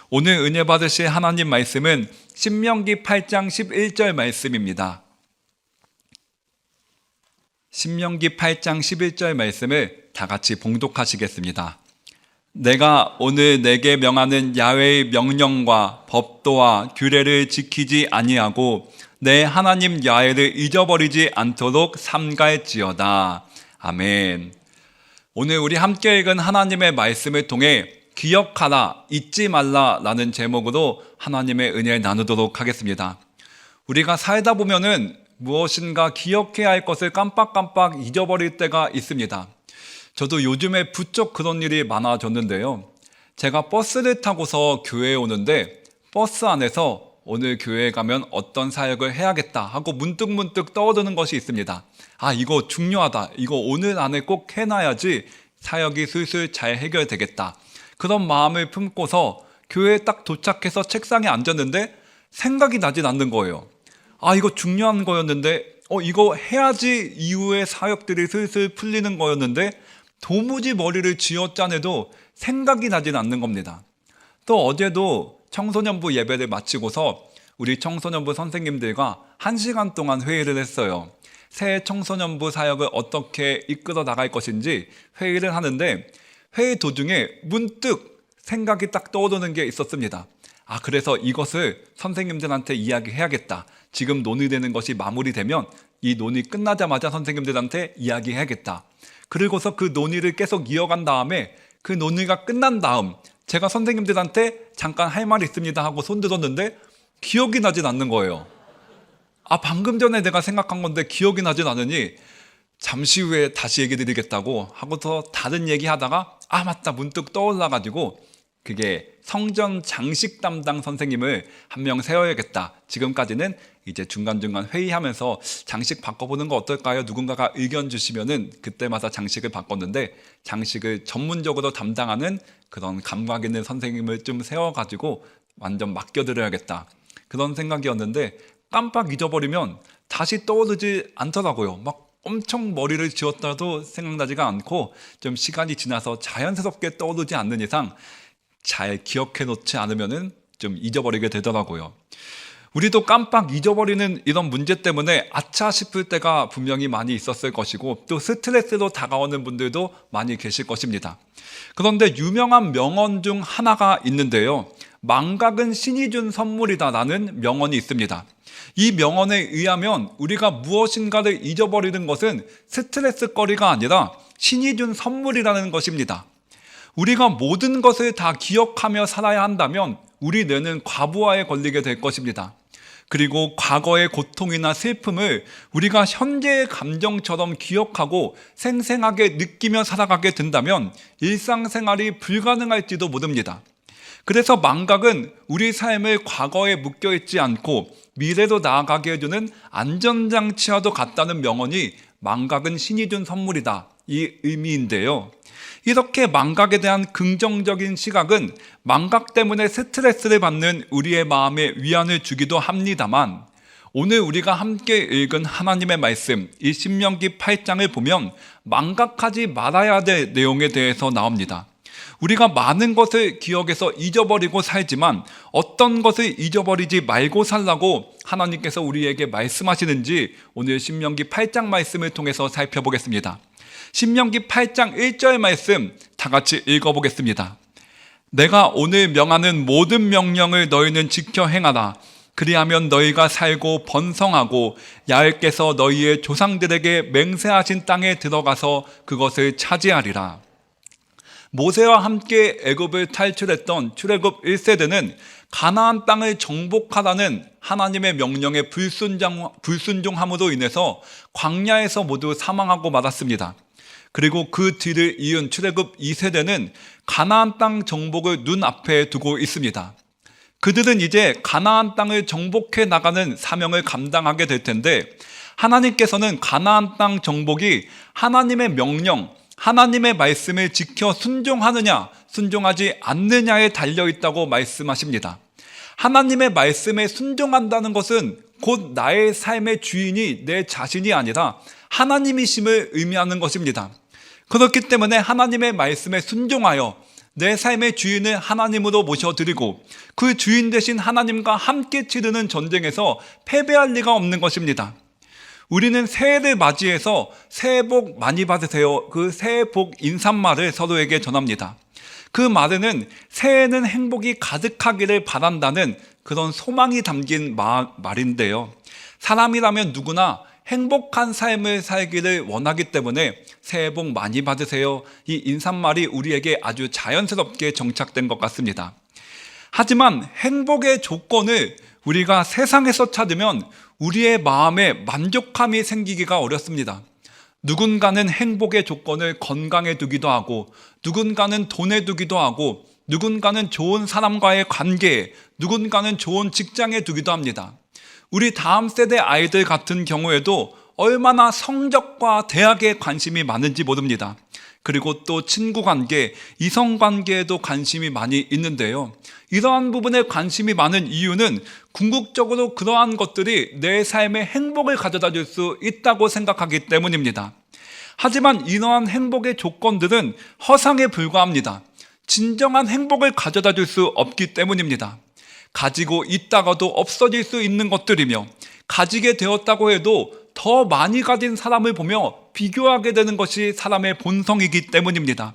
오늘 은혜 받으실 하나님 말씀은 신명기 8장 11절 말씀입니다. 신명기 8장 11절 말씀을 다 같이 봉독하시겠습니다. 내가 오늘 내게 명하는 야훼의 명령과 법도와 규례를 지키지 아니하고 내 하나님 야훼를 잊어버리지 않도록 삼갈지어다. 아멘. 오늘 우리 함께 읽은 하나님의 말씀을 통해 기억하라, 잊지 말라 라는 제목으로 하나님의 은혜를 나누도록 하겠습니다. 우리가 살다 보면은 무엇인가 기억해야 할 것을 깜빡깜빡 잊어버릴 때가 있습니다. 저도 요즘에 부쩍 그런 일이 많아졌는데요. 제가 버스를 타고서 교회에 오는데 버스 안에서 오늘 교회에 가면 어떤 사역을 해야겠다 하고 문득문득 떠오르는 것이 있습니다. 아, 이거 중요하다. 이거 오늘 안에 꼭 해놔야지 사역이 슬슬 잘 해결되겠다. 그런 마음을 품고서 교회에 딱 도착해서 책상에 앉았는데 생각이 나진 않는 거예요. 아, 이거 중요한 거였는데 이거 해야지 이후에 사역들이 슬슬 풀리는 거였는데 도무지 머리를 쥐어짜내도 생각이 나진 않는 겁니다. 또 어제도 청소년부 예배를 마치고서 우리 청소년부 선생님들과 1시간 동안 회의를 했어요. 새 청소년부 사역을 어떻게 이끌어 나갈 것인지 회의를 하는데 회의 도중에 문득 생각이 딱 떠오르는 게 있었습니다. 아, 그래서 이것을 선생님들한테 이야기해야겠다. 지금 논의되는 것이 마무리되면 이 논의 끝나자마자 선생님들한테 이야기해야겠다. 그리고서 그 논의를 계속 이어간 다음에 그 논의가 끝난 다음 제가 선생님들한테 잠깐 할 말이 있습니다 하고 손 들었는데 기억이 나진 않는 거예요. 아, 방금 전에 내가 생각한 건데 기억이 나진 않으니 잠시 후에 다시 얘기 드리겠다고 하고서 다른 얘기 하다가 아, 맞다, 문득 떠올라가지고 그게 성전 장식 담당 선생님을 한 명 세워야겠다. 지금까지는 이제 중간중간 회의하면서 장식 바꿔보는 거 어떨까요? 누군가가 의견 주시면은 그때마다 장식을 바꿨는데 장식을 전문적으로 담당하는 그런 감각 있는 선생님을 좀 세워가지고 완전 맡겨드려야겠다. 그런 생각이었는데 깜빡 잊어버리면 다시 떠오르지 않더라고요. 막 엄청 머리를 쥐었다도 생각나지가 않고 좀 시간이 지나서 자연스럽게 떠오르지 않는 이상 잘 기억해 놓지 않으면은 좀 잊어버리게 되더라고요. 우리도 깜빡 잊어버리는 이런 문제 때문에 아차 싶을 때가 분명히 많이 있었을 것이고 또 스트레스로 다가오는 분들도 많이 계실 것입니다. 그런데 유명한 명언 중 하나가 있는데요. 망각은 신이 준 선물이다라는 명언이 있습니다. 이 명언에 의하면 우리가 무엇인가를 잊어버리는 것은 스트레스거리가 아니라 신이 준 선물이라는 것입니다. 우리가 모든 것을 다 기억하며 살아야 한다면 우리 뇌는 과부하에 걸리게 될 것입니다. 그리고 과거의 고통이나 슬픔을 우리가 현재의 감정처럼 기억하고 생생하게 느끼며 살아가게 된다면 일상생활이 불가능할지도 모릅니다. 그래서 망각은 우리 삶을 과거에 묶여있지 않고 미래로 나아가게 해주는 안전장치와도 같다는 명언이 망각은 신이 준 선물이다, 이 의미인데요. 이렇게 망각에 대한 긍정적인 시각은 망각 때문에 스트레스를 받는 우리의 마음에 위안을 주기도 합니다만 오늘 우리가 함께 읽은 하나님의 말씀, 이 신명기 8장을 보면 망각하지 말아야 될 내용에 대해서 나옵니다. 우리가 많은 것을 기억해서 잊어버리고 살지만 어떤 것을 잊어버리지 말고 살라고 하나님께서 우리에게 말씀하시는지 오늘 신명기 8장 말씀을 통해서 살펴보겠습니다. 신명기 8장 1절 말씀 다 같이 읽어보겠습니다. 내가 오늘 명하는 모든 명령을 너희는 지켜 행하라. 그리하면 너희가 살고 번성하고 야훼께서 너희의 조상들에게 맹세하신 땅에 들어가서 그것을 차지하리라. 모세와 함께 애굽을 탈출했던 출애굽 1세대는 가나안 땅을 정복하라는 하나님의 명령에 불순종함으로 인해서 광야에서 모두 사망하고 말았습니다. 그리고 그 뒤를 이은 출애굽 2세대는 가나안 땅 정복을 눈앞에 두고 있습니다. 그들은 이제 가나안 땅을 정복해 나가는 사명을 감당하게 될 텐데 하나님께서는 가나안 땅 정복이 하나님의 명령, 하나님의 말씀을 지켜 순종하느냐 순종하지 않느냐에 달려있다고 말씀하십니다. 하나님의 말씀에 순종한다는 것은 곧 나의 삶의 주인이 내 자신이 아니라 하나님이심을 의미하는 것입니다. 그렇기 때문에 하나님의 말씀에 순종하여 내 삶의 주인을 하나님으로 모셔드리고 그 주인 되신 하나님과 함께 치르는 전쟁에서 패배할 리가 없는 것입니다. 우리는 새해를 맞이해서 새해 복 많이 받으세요. 그 새해 복 인사말을 서로에게 전합니다. 그 말에는 새해에는 행복이 가득하기를 바란다는 그런 소망이 담긴 말인데요. 사람이라면 누구나 행복한 삶을 살기를 원하기 때문에 새해 복 많이 받으세요. 이 인사말이 우리에게 아주 자연스럽게 정착된 것 같습니다. 하지만 행복의 조건을 우리가 세상에서 찾으면 우리의 마음에 만족함이 생기기가 어렵습니다. 누군가는 행복의 조건을 건강에 두기도 하고, 누군가는 돈에 두기도 하고, 누군가는 좋은 사람과의 관계에, 누군가는 좋은 직장에 두기도 합니다. 우리 다음 세대 아이들 같은 경우에도 얼마나 성적과 대학에 관심이 많은지 모릅니다. 그리고 또 친구 관계, 이성 관계에도 관심이 많이 있는데요. 이러한 부분에 관심이 많은 이유는 궁극적으로 그러한 것들이 내 삶에 행복을 가져다 줄 수 있다고 생각하기 때문입니다. 하지만 이러한 행복의 조건들은 허상에 불과합니다. 진정한 행복을 가져다 줄 수 없기 때문입니다. 가지고 있다가도 없어질 수 있는 것들이며, 가지게 되었다고 해도 더 많이 가진 사람을 보며 비교하게 되는 것이 사람의 본성이기 때문입니다.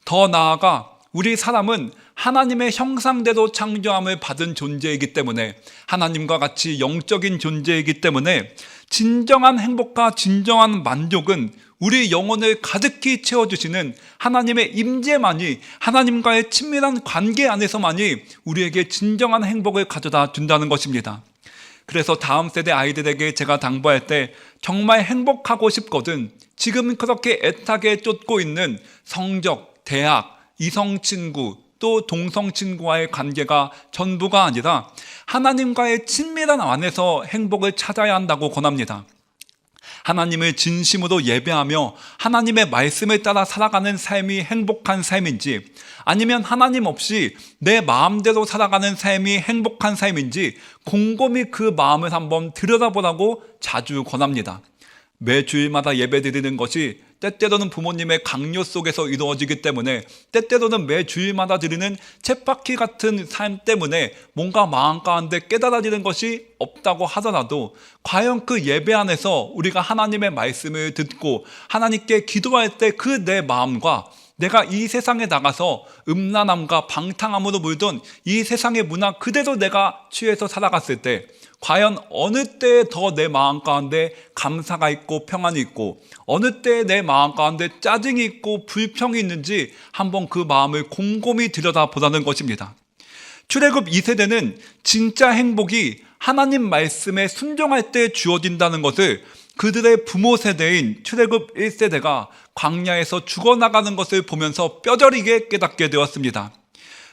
더 나아가 우리 사람은 하나님의 형상대로 창조함을 받은 존재이기 때문에, 하나님과 같이 영적인 존재이기 때문에 진정한 행복과 진정한 만족은 우리 영혼을 가득히 채워주시는 하나님의 임재만이, 하나님과의 친밀한 관계 안에서만이 우리에게 진정한 행복을 가져다 준다는 것입니다. 그래서 다음 세대 아이들에게 제가 당부할 때 정말 행복하고 싶거든, 지금 그렇게 애타게 쫓고 있는 성적, 대학, 이성 친구, 또 동성 친구와의 관계가 전부가 아니라 하나님과의 친밀한 안에서 행복을 찾아야 한다고 권합니다. 하나님을 진심으로 예배하며 하나님의 말씀을 따라 살아가는 삶이 행복한 삶인지, 아니면 하나님 없이 내 마음대로 살아가는 삶이 행복한 삶인지 곰곰이 그 마음을 한번 들여다보라고 자주 권합니다. 매 주일마다 예배드리는 것이 때때로는 부모님의 강요 속에서 이루어지기 때문에, 때때로는 매 주일마다 드리는 쳇바퀴 같은 삶 때문에 뭔가 마음 가운데 깨달아지는 것이 없다고 하더라도, 과연 그 예배 안에서 우리가 하나님의 말씀을 듣고 하나님께 기도할 때 그 내 마음과 내가 이 세상에 나가서 음란함과 방탕함으로 물든 이 세상의 문화 그대로 내가 취해서 살아갔을 때 과연 어느 때에 더 내 마음 가운데 감사가 있고 평안이 있고, 어느 때에 내 마음 가운데 짜증이 있고 불평이 있는지 한번 그 마음을 곰곰이 들여다보라는 것입니다. 출애굽 2세대는 진짜 행복이 하나님 말씀에 순종할 때 주어진다는 것을 그들의 부모 세대인 출애굽 1세대가 광야에서 죽어나가는 것을 보면서 뼈저리게 깨닫게 되었습니다.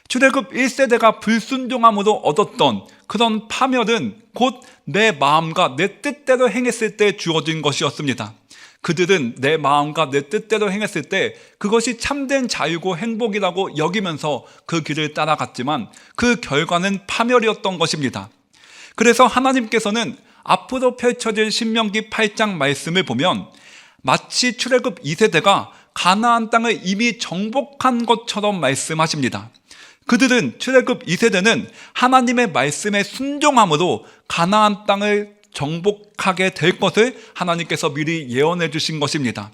출애굽 1세대가 불순종함으로 얻었던 그런 파멸은 곧 내 마음과 내 뜻대로 행했을 때 주어진 것이었습니다. 그들은 내 마음과 내 뜻대로 행했을 때 그것이 참된 자유고 행복이라고 여기면서 그 길을 따라갔지만 그 결과는 파멸이었던 것입니다. 그래서 하나님께서는 앞으로 펼쳐질 신명기 8장 말씀을 보면 마치 출애굽 2세대가 가나안 땅을 이미 정복한 것처럼 말씀하십니다. 그들은, 출애굽 2세대는 하나님의 말씀에 순종함으로 가나안 땅을 정복하게 될 것을 하나님께서 미리 예언해 주신 것입니다.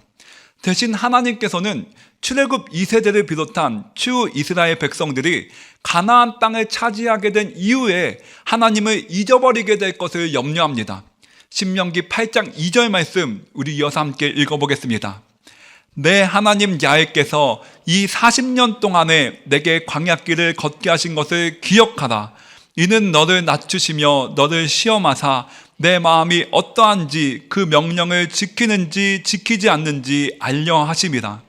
대신 하나님께서는 출애굽 2세대를 비롯한 추후 이스라엘 백성들이 가나안 땅을 차지하게 된 이후에 하나님을 잊어버리게 될 것을 염려합니다. 신명기 8장 2절 말씀 우리 이어서 함께 읽어보겠습니다. 내 하나님 야훼께서 이 40년 동안에 내게 광야길을 걷게 하신 것을 기억하라. 이는 너를 낮추시며 너를 시험하사 내 마음이 어떠한지 그 명령을 지키는지 지키지 않는지 알려 하심이라.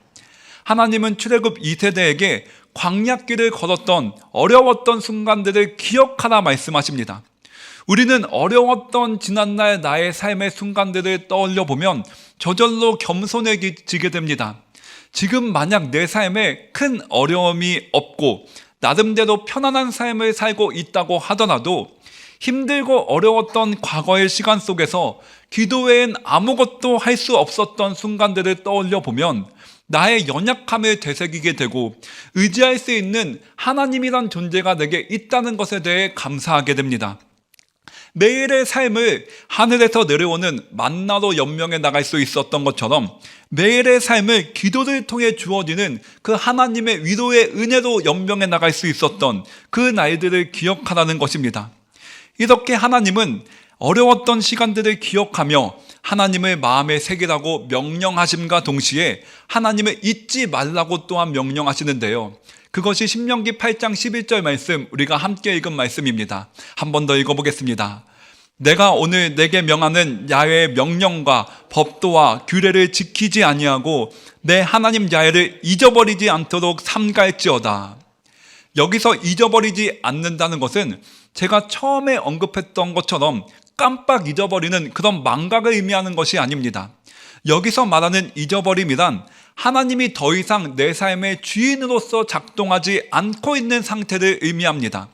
하나님은 출애굽 2세대에게 광야길을 걸었던 어려웠던 순간들을 기억하라 말씀하십니다. 우리는 어려웠던 지난날 나의 삶의 순간들을 떠올려 보면 저절로 겸손해지게 됩니다. 지금 만약 내 삶에 큰 어려움이 없고 나름대로 편안한 삶을 살고 있다고 하더라도 힘들고 어려웠던 과거의 시간 속에서 기도 외엔 아무것도 할 수 없었던 순간들을 떠올려 보면 나의 연약함을 되새기게 되고 의지할 수 있는 하나님이란 존재가 내게 있다는 것에 대해 감사하게 됩니다. 매일의 삶을 하늘에서 내려오는 만나로 연명해 나갈 수 있었던 것처럼 매일의 삶을 기도를 통해 주어지는 그 하나님의 위로의 은혜로 연명해 나갈 수 있었던 그 날들을 기억하라는 것입니다. 이렇게 하나님은 어려웠던 시간들을 기억하며 하나님을 마음에 새기라고 명령하심과 동시에 하나님을 잊지 말라고 또한 명령하시는데요. 그것이 신명기 8장 11절 말씀, 우리가 함께 읽은 말씀입니다. 한 번 더 읽어보겠습니다. 내가 오늘 내게 명하는 야훼의 명령과 법도와 규례를 지키지 아니하고 내 하나님 야훼를 잊어버리지 않도록 삼갈지어다. 여기서 잊어버리지 않는다는 것은 제가 처음에 언급했던 것처럼 깜빡 잊어버리는 그런 망각을 의미하는 것이 아닙니다. 여기서 말하는 잊어버림이란 하나님이 더 이상 내 삶의 주인으로서 작동하지 않고 있는 상태를 의미합니다.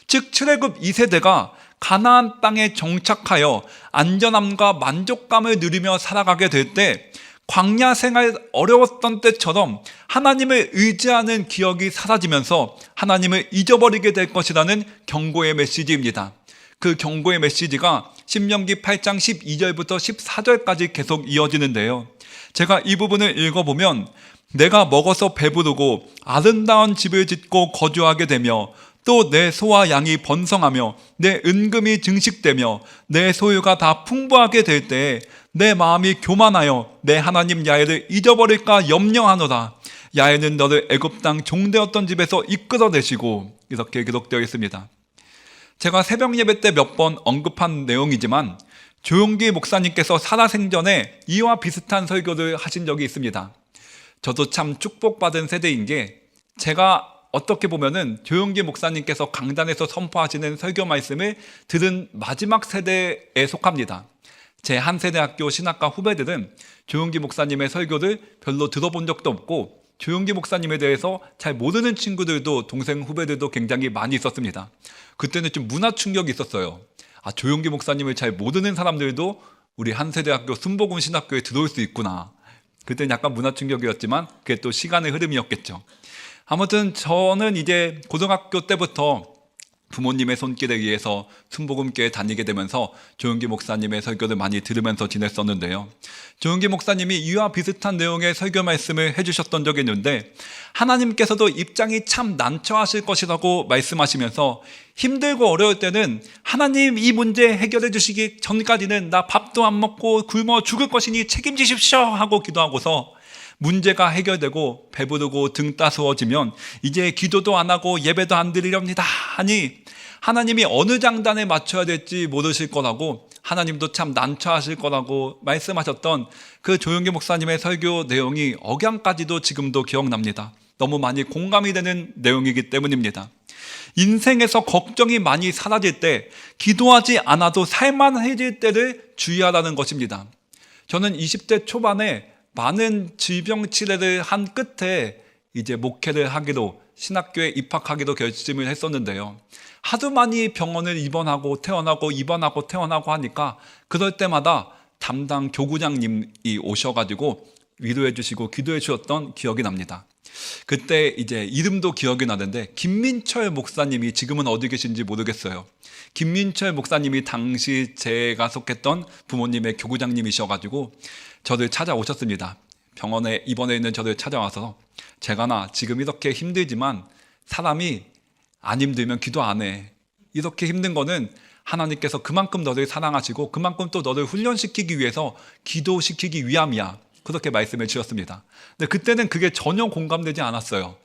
즉 출애굽 2세대가 가나안 땅에 정착하여 안전함과 만족감을 누리며 살아가게 될 때 광야 생활 어려웠던 때처럼 하나님을 의지하는 기억이 사라지면서 하나님을 잊어버리게 될 것이라는 경고의 메시지입니다. 그 경고의 메시지가 신명기 8장 12절부터 14절까지 계속 이어지는데요. 제가 이 부분을 읽어보면 내가 먹어서 배부르고 아름다운 집을 짓고 거주하게 되며 또 내 소와 양이 번성하며 내 은금이 증식되며 내 소유가 다 풍부하게 될 때에 내 마음이 교만하여 내 하나님 야훼를 잊어버릴까 염려하노라. 야훼는 너를 애굽 땅 종되었던 집에서 이끌어내시고, 이렇게 기록되어 있습니다. 제가 새벽 예배 때 몇 번 언급한 내용이지만 조용기 목사님께서 살아생전에 이와 비슷한 설교를 하신 적이 있습니다. 저도 참 축복받은 세대인 게, 제가 어떻게 보면은 조용기 목사님께서 강단에서 선포하시는 설교 말씀을 들은 마지막 세대에 속합니다. 제 한세대학교 신학과 후배들은 조용기 목사님의 설교를 별로 들어본 적도 없고 조용기 목사님에 대해서 잘 모르는 친구들도, 동생 후배들도 굉장히 많이 있었습니다. 그때는 좀 문화 충격이 있었어요. 조용기 목사님을 잘 모르는 사람들도 우리 한세대학교 순복음 신학교에 들어올 수 있구나. 그때는 약간 문화 충격이었지만 그게 또 시간의 흐름이었겠죠. 아무튼 저는 이제 고등학교 때부터 부모님의 손길에 의해서 순복음교에 다니게 되면서 조용기 목사님의 설교를 많이 들으면서 지냈었는데요. 조용기 목사님이 이와 비슷한 내용의 설교 말씀을 해주셨던 적이 있는데, 하나님께서도 입장이 참 난처하실 것이라고 말씀하시면서 힘들고 어려울 때는 하나님 이 문제 해결해 주시기 전까지는 나 밥도 안 먹고 굶어 죽을 것이니 책임지십시오 하고 기도하고서 문제가 해결되고 배부르고 등 따스워지면 이제 기도도 안 하고 예배도 안 드리렵니다 하니 하나님이 어느 장단에 맞춰야 될지 모르실 거라고, 하나님도 참 난처하실 거라고 말씀하셨던 그 조용기 목사님의 설교 내용이 억양까지도 지금도 기억납니다. 너무 많이 공감이 되는 내용이기 때문입니다. 인생에서 걱정이 많이 사라질 때, 기도하지 않아도 살만해질 때를 주의하라는 것입니다. 저는 20대 초반에 많은 질병 치레를 한 끝에 이제 목회를 하기로, 신학교에 입학하기로 결심을 했었는데요. 하도 많이 병원을 입원하고 퇴원하고 입원하고 퇴원하고 하니까 그럴 때마다 담당 교구장님이 오셔가지고 위로해 주시고 기도해 주셨던 기억이 납니다. 그때 이제 이름도 기억이 나는데 김민철 목사님이, 지금은 어디 계신지 모르겠어요. 김민철 목사님이 당시 제가 속했던 부모님의 교구장님이셔가지고 저를 찾아오셨습니다. 병원에 입원해 있는 저를 찾아와서, 재관아, 지금 이렇게 힘들지만 사람이 안 힘들면 기도 안 해. 이렇게 힘든 거는 하나님께서 그만큼 너를 사랑하시고 그만큼 또 너를 훈련시키기 위해서 기도시키기 위함이야. 그렇게 말씀을 주셨습니다. 근데 그때는 그게 전혀 공감되지 않았어요.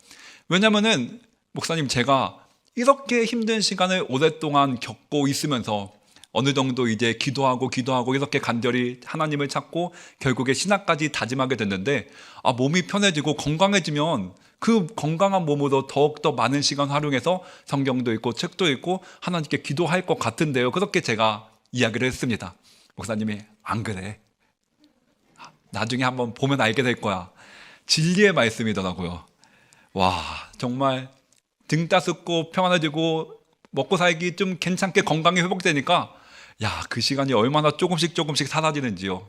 왜냐면은 목사님, 제가 이렇게 힘든 시간을 오랫동안 겪고 있으면서 어느 정도 이제 기도하고 이렇게 간절히 하나님을 찾고 결국에 신학까지 다짐하게 됐는데, 몸이 편해지고 건강해지면 그 건강한 몸으로 더욱더 많은 시간 활용해서 성경도 읽고 책도 읽고 하나님께 기도할 것 같은데요. 그렇게 제가 이야기를 했습니다. 목사님이 안 그래. 나중에 한번 보면 알게 될 거야. 진리의 말씀이더라고요. 와, 정말 등 따숩고 평안해지고 먹고 살기 좀 괜찮게 건강이 회복되니까 그 시간이 얼마나 조금씩 사라지는지요.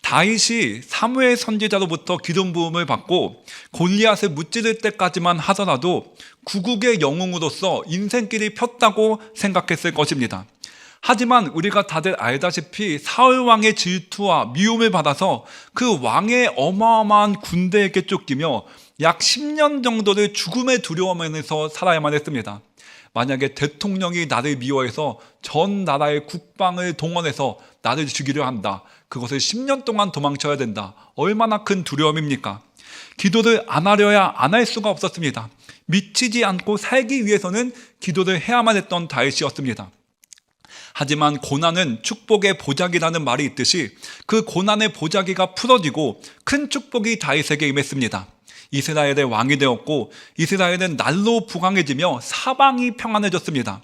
다윗이 사무엘 선지자로부터 기름 부음을 받고 골리앗을 무찌를 때까지만 하더라도 구국의 영웅으로서 인생길이 폈다고 생각했을 것입니다. 하지만 우리가 다들 알다시피 사울 왕의 질투와 미움을 받아서 그 왕의 어마어마한 군대에게 쫓기며 약 10년 정도를 죽음의 두려움에서 살아야만 했습니다. 만약에 대통령이 나를 미워해서 전 나라의 국방을 동원해서 나를 죽이려 한다. 그것을 10년 동안 도망쳐야 된다. 얼마나 큰 두려움입니까? 기도를 안 하려야 안 할 수가 없었습니다. 미치지 않고 살기 위해서는 기도를 해야만 했던 다윗이었습니다. 하지만 고난은 축복의 보자기라는 말이 있듯이 그 고난의 보자기가 풀어지고 큰 축복이 다윗에게 임했습니다. 이스라엘의 왕이 되었고 이스라엘은 날로 부강해지며 사방이 평안해졌습니다.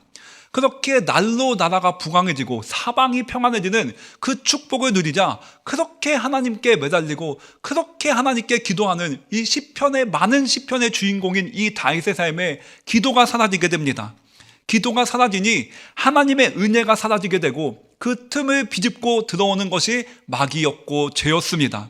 그렇게 날로 나라가 부강해지고 사방이 평안해지는 그 축복을 누리자 그렇게 하나님께 매달리고 그렇게 하나님께 기도하는 이 시편의 많은 시편의 주인공인 이 다윗의 삶에 기도가 사라지게 됩니다. 기도가 사라지니 하나님의 은혜가 사라지게 되고 그 틈을 비집고 들어오는 것이 마귀였고 죄였습니다.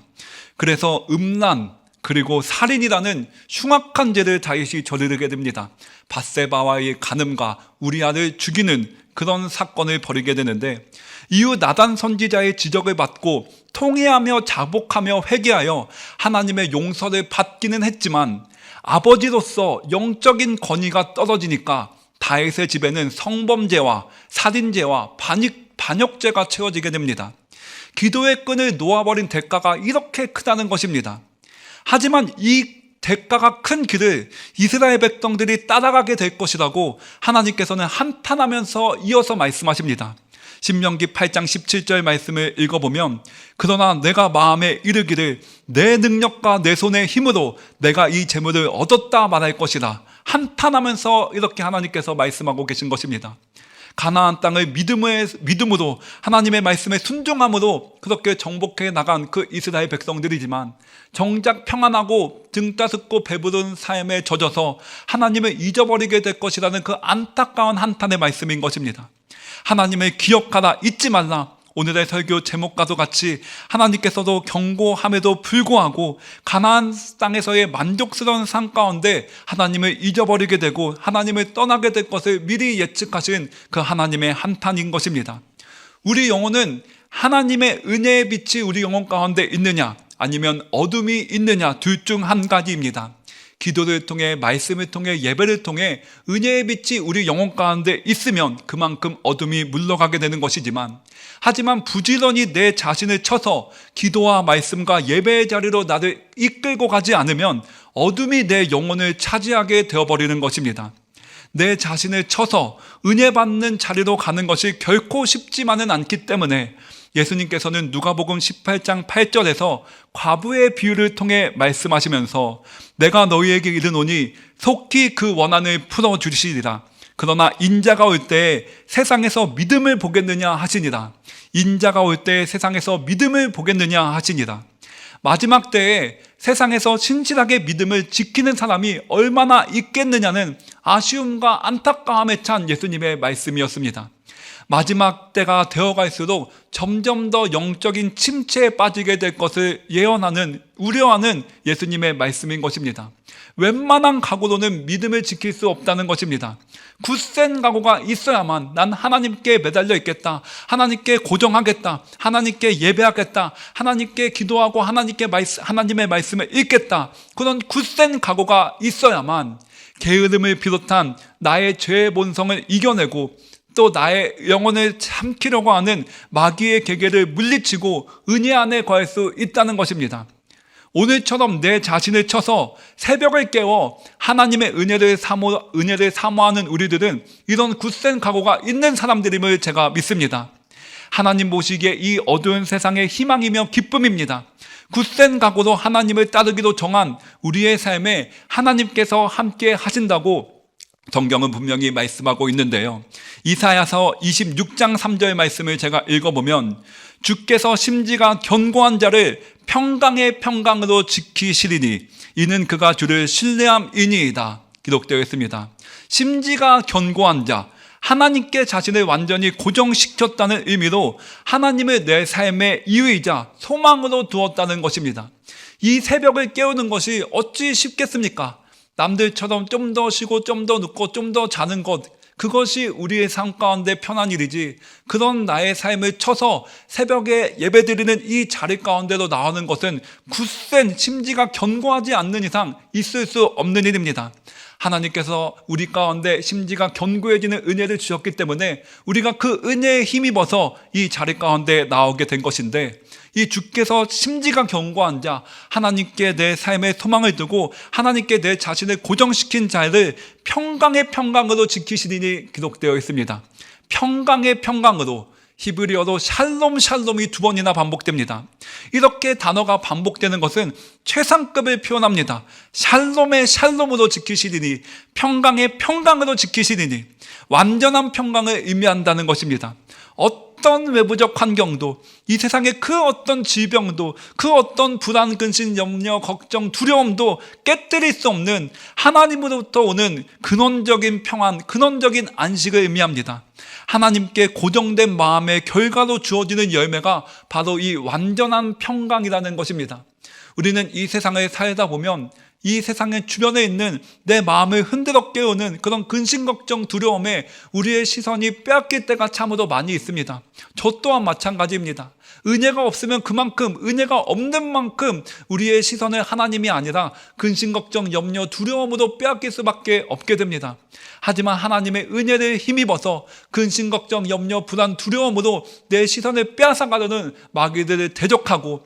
그래서 음란 그리고 살인이라는 흉악한 죄를 다윗이 저지르게 됩니다. 밧세바와의 간음과 우리아를 죽이는 그런 사건을 벌이게 되는데 이후 나단 선지자의 지적을 받고 통회하며 자복하며 회개하여 하나님의 용서를 받기는 했지만 아버지로서 영적인 권위가 떨어지니까 다윗의 집에는 성범죄와 살인죄와 반역죄가 채워지게 됩니다. 기도의 끈을 놓아버린 대가가 이렇게 크다는 것입니다. 하지만 이 대가가 큰 길을 이스라엘 백성들이 따라가게 될 것이라고 하나님께서는 한탄하면서 이어서 말씀하십니다. 신명기 8장 17절 말씀을 읽어보면 그러나 내가 마음에 이르기를 내 능력과 내 손의 힘으로 내가 이 재물을 얻었다 말할 것이다. 한탄하면서 이렇게 하나님께서 말씀하고 계신 것입니다. 가나안 땅을 믿음으로 하나님의 말씀에 순종함으로 그렇게 정복해 나간 그 이스라엘 백성들이지만 정작 평안하고 등 따숩고 배부른 삶에 젖어서 하나님을 잊어버리게 될 것이라는 그 안타까운 한탄의 말씀인 것입니다. 하나님을 기억하라, 잊지 말라. 오늘의 설교 제목과도 같이 하나님께서도 경고함에도 불구하고 가나안 땅에서의 만족스러운 삶 가운데 하나님을 잊어버리게 되고 하나님을 떠나게 될 것을 미리 예측하신 그 하나님의 한탄인 것입니다. 우리 영혼은 하나님의 은혜의 빛이 우리 영혼 가운데 있느냐 아니면 어둠이 있느냐 둘 중 한 가지입니다. 기도를 통해 말씀을 통해 예배를 통해 은혜의 빛이 우리 영혼 가운데 있으면 그만큼 어둠이 물러가게 되는 것이지만 하지만 부지런히 내 자신을 쳐서 기도와 말씀과 예배의 자리로 나를 이끌고 가지 않으면 어둠이 내 영혼을 차지하게 되어버리는 것입니다. 내 자신을 쳐서 은혜 받는 자리로 가는 것이 결코 쉽지만은 않기 때문에 예수님께서는 누가복음 18장 8절에서 과부의 비유를 통해 말씀하시면서 내가 너희에게 이르노니 속히 그 원한을 풀어주시리라. 그러나 인자가 올 때에 세상에서 믿음을 보겠느냐 하시니라. 인자가 올 때에 세상에서 믿음을 보겠느냐 하시니라. 마지막 때에 세상에서 신실하게 믿음을 지키는 사람이 얼마나 있겠느냐는 아쉬움과 안타까움에 찬 예수님의 말씀이었습니다. 마지막 때가 되어갈수록 점점 더 영적인 침체에 빠지게 될 것을 예언하는, 우려하는 예수님의 말씀인 것입니다. 웬만한 각오로는 믿음을 지킬 수 없다는 것입니다. 굳센 각오가 있어야만 난 하나님께 매달려 있겠다, 하나님께 고정하겠다, 하나님께 예배하겠다, 하나님께 기도하고 하나님의 말씀을 읽겠다, 그런 굳센 각오가 있어야만 게으름을 비롯한 나의 죄의 본성을 이겨내고 또 나의 영혼을 삼키려고 하는 마귀의 계계를 물리치고 은혜 안에 거할 수 있다는 것입니다. 오늘처럼 내 자신을 쳐서 새벽을 깨워 하나님의 은혜를 사모하는 우리들은 이런 굳센 각오가 있는 사람들임을 제가 믿습니다. 하나님 보시기에 이 어두운 세상의 희망이며 기쁨입니다. 굳센 각오로 하나님을 따르기로 정한 우리의 삶에 하나님께서 함께 하신다고 성경은 분명히 말씀하고 있는데요. 이사야서 26장 3절 말씀을 제가 읽어보면 주께서 심지가 견고한 자를 평강의 평강으로 지키시리니 이는 그가 주를 신뢰함이니이다 기록되어 있습니다. 심지가 견고한 자, 하나님께 자신을 완전히 고정시켰다는 의미로 하나님을 내 삶의 이유이자 소망으로 두었다는 것입니다. 이 새벽을 깨우는 것이 어찌 쉽겠습니까? 남들처럼 좀 더 쉬고 좀 더 눕고 좀 더 자는 것, 그것이 우리의 삶 가운데 편한 일이지, 그런 나의 삶을 쳐서 새벽에 예배드리는 이 자리 가운데로 나오는 것은 굳센 심지가 견고하지 않는 이상 있을 수 없는 일입니다. 하나님께서 우리 가운데 심지가 견고해지는 은혜를 주셨기 때문에 우리가 그 은혜에 힘입어서 이 자리 가운데 나오게 된 것인데, 이 주께서 심지가 견고한 자, 하나님께 내 삶의 소망을 두고 하나님께 내 자신을 고정시킨 자를 평강의 평강으로 지키시리니 기록되어 있습니다. 평강의 평강으로, 히브리어로 샬롬 샬롬이 2번이나 반복됩니다. 이렇게 단어가 반복되는 것은 최상급을 표현합니다. 샬롬의 샬롬으로 지키시리니, 평강의 평강으로 지키시리니, 완전한 평강을 의미한다는 것입니다. 어떤 외부적 환경도, 이 세상의 그 어떤 질병도, 그 어떤 불안, 근심, 염려, 걱정, 두려움도 깨뜨릴 수 없는 하나님으로부터 오는 근원적인 평안, 근원적인 안식을 의미합니다. 하나님께 고정된 마음의 결과로 주어지는 열매가 바로 이 완전한 평강이라는 것입니다. 우리는 이 세상을 살다 보면 이 세상의 주변에 있는 내 마음을 흔들어 깨우는 그런 근심, 걱정, 두려움에 우리의 시선이 빼앗길 때가 참으로 많이 있습니다. 저 또한 마찬가지입니다. 은혜가 없으면 그만큼, 은혜가 없는 만큼 우리의 시선을 하나님이 아니라 근심, 걱정, 염려, 두려움으로 빼앗길 수밖에 없게 됩니다. 하지만 하나님의 은혜를 힘입어서 근심, 걱정, 염려, 불안, 두려움으로 내 시선을 빼앗아가려는 마귀들을 대적하고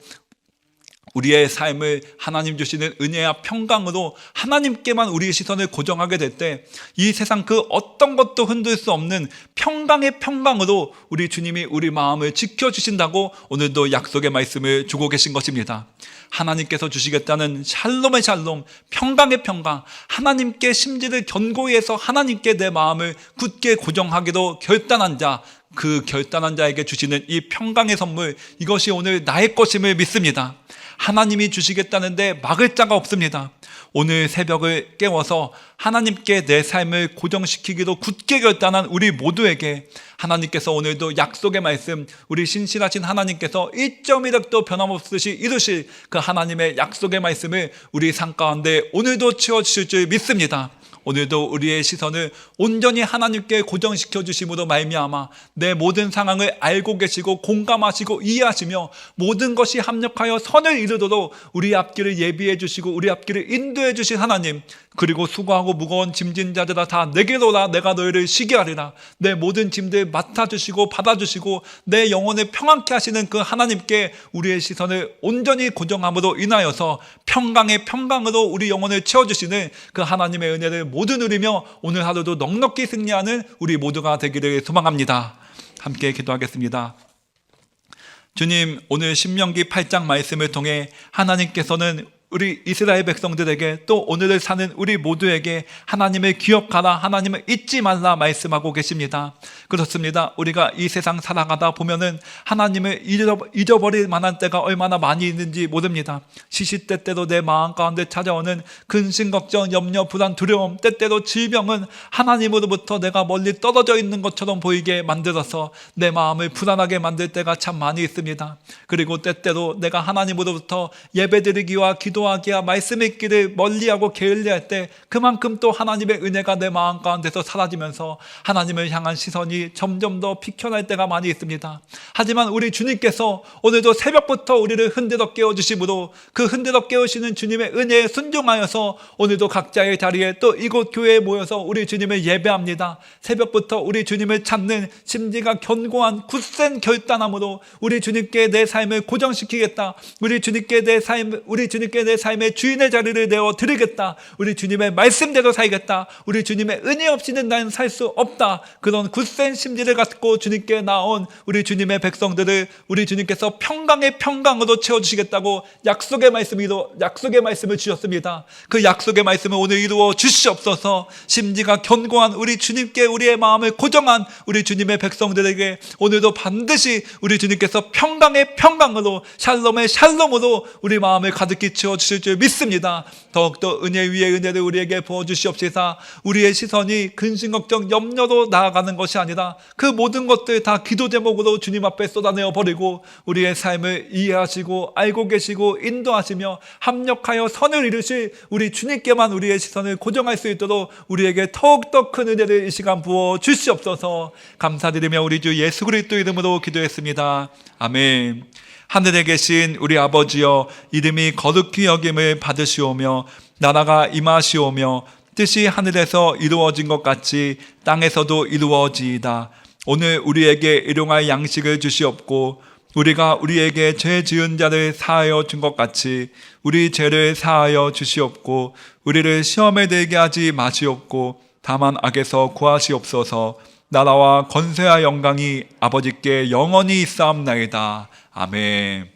우리의 삶을 하나님 주시는 은혜와 평강으로 하나님께만 우리의 시선을 고정하게 될 때 이 세상 그 어떤 것도 흔들 수 없는 평강의 평강으로 우리 주님이 우리 마음을 지켜주신다고 오늘도 약속의 말씀을 주고 계신 것입니다. 하나님께서 주시겠다는 샬롬의 샬롬, 평강의 평강, 하나님께 심지를 견고히 해서 하나님께 내 마음을 굳게 고정하기로 결단한 자, 그 결단한 자에게 주시는 이 평강의 선물, 이것이 오늘 나의 것임을 믿습니다. 하나님이 주시겠다는데 막을 자가 없습니다. 오늘 새벽을 깨워서 하나님께 내 삶을 고정시키기로 굳게 결단한 우리 모두에게 하나님께서 오늘도 약속의 말씀, 우리 신실하신 하나님께서 1.1획도 변함없이 이루실 그 하나님의 약속의 말씀을 우리 삶 가운데 오늘도 채워주실 줄 믿습니다. 오늘도 우리의 시선을 온전히 하나님께 고정시켜 주심으로 말미암아 내 모든 상황을 알고 계시고 공감하시고 이해하시며 모든 것이 합력하여 선을 이루도록 우리 앞길을 예비해 주시고 우리 앞길을 인도해 주신 하나님, 그리고 수고하고 무거운 짐진 자들아 다 내게로 오라, 내가 너희를 쉬게 하리라. 내 모든 짐들 맡아주시고 받아주시고 내 영혼을 평안케 하시는 그 하나님께 우리의 시선을 온전히 고정함으로 인하여서 평강의 평강으로 우리 영혼을 채워주시는 그 하나님의 은혜를 모두 누리며 오늘 하루도 넉넉히 승리하는 우리 모두가 되기를 소망합니다. 함께 기도하겠습니다. 주님, 오늘 신명기 8장 말씀을 통해 하나님께서는 우리 이스라엘 백성들에게 또 오늘을 사는 우리 모두에게 하나님을 기억하라, 하나님을 잊지 말라 말씀하고 계십니다. 그렇습니다. 우리가 이 세상 살아가다 보면은 하나님을 잊어버릴 만한 때가 얼마나 많이 있는지 모릅니다. 시시때때로 내 마음 가운데 찾아오는 근심, 걱정, 염려, 불안, 두려움, 때때로 질병은 하나님으로부터 내가 멀리 떨어져 있는 것처럼 보이게 만들어서 내 마음을 불안하게 만들 때가 참 많이 있습니다. 그리고 때때로 내가 하나님으로부터 예배드리기와 기도하기와 말씀 읽기를 멀리하고 게을리할 때 그만큼 또 하나님의 은혜가 내 마음 가운데서 사라지면서 하나님을 향한 시선이 점점 더 비켜날 때가 많이 있습니다. 하지만 우리 주님께서 오늘도 새벽부터 우리를 흔들어 깨워주심으로 그 흔들어 깨우시는 주님의 은혜에 순종하여서 오늘도 각자의 자리에 또 이곳 교회에 모여서 우리 주님을 예배합니다. 새벽부터 우리 주님을 찾는 심지가 견고한 굳센 결단함으로 우리 주님께 내 삶을 고정시키겠다, 우리 주님께 내 삶의 주인의 자리를 내어 드리겠다, 우리 주님의 말씀대로 살겠다, 우리 주님의 은혜 없이는 나는 살 수 없다, 그런 굳센 복된 심리를 갖고 주님께 나온 우리 주님의 백성들을 우리 주님께서 평강의 평강으로 채워주시겠다고 약속의 말씀을 주셨습니다. 그 약속의 말씀을 오늘 이루어 주시옵소서. 심지가 견고한 우리 주님께 우리의 마음을 고정한 우리 주님의 백성들에게 오늘도 반드시 우리 주님께서 평강의 평강으로 샬롬의 샬롬으로 우리 마음을 가득히 채워주실 줄 믿습니다. 더욱더 은혜 위에 은혜를 우리에게 부어주시옵시사. 우리의 시선이 근심 걱정 염려로 나아가는 것이 아니라 그 모든 것들 다 기도 제목으로 주님 앞에 쏟아내어 버리고 우리의 삶을 이해하시고 알고 계시고 인도하시며 합력하여 선을 이루실 우리 주님께만 우리의 시선을 고정할 수 있도록 우리에게 더욱더 큰 은혜를 이 시간 부어 주시옵소서. 감사드리며 우리 주 예수 그리스도 이름으로 기도했습니다. 아멘. 하늘에 계신 우리 아버지여, 이름이 거룩히 여김을 받으시오며 나라가 임하시오며 뜻이 하늘에서 이루어진 것 같이 땅에서도 이루어지이다. 오늘 우리에게 일용할 양식을 주시옵고 우리가 우리에게 죄 지은 자를 사하여 준 것 같이 우리 죄를 사하여 주시옵고 우리를 시험에 들게 하지 마시옵고 다만 악에서 구하시옵소서. 나라와 권세와 영광이 아버지께 영원히 있사옵나이다. 아멘.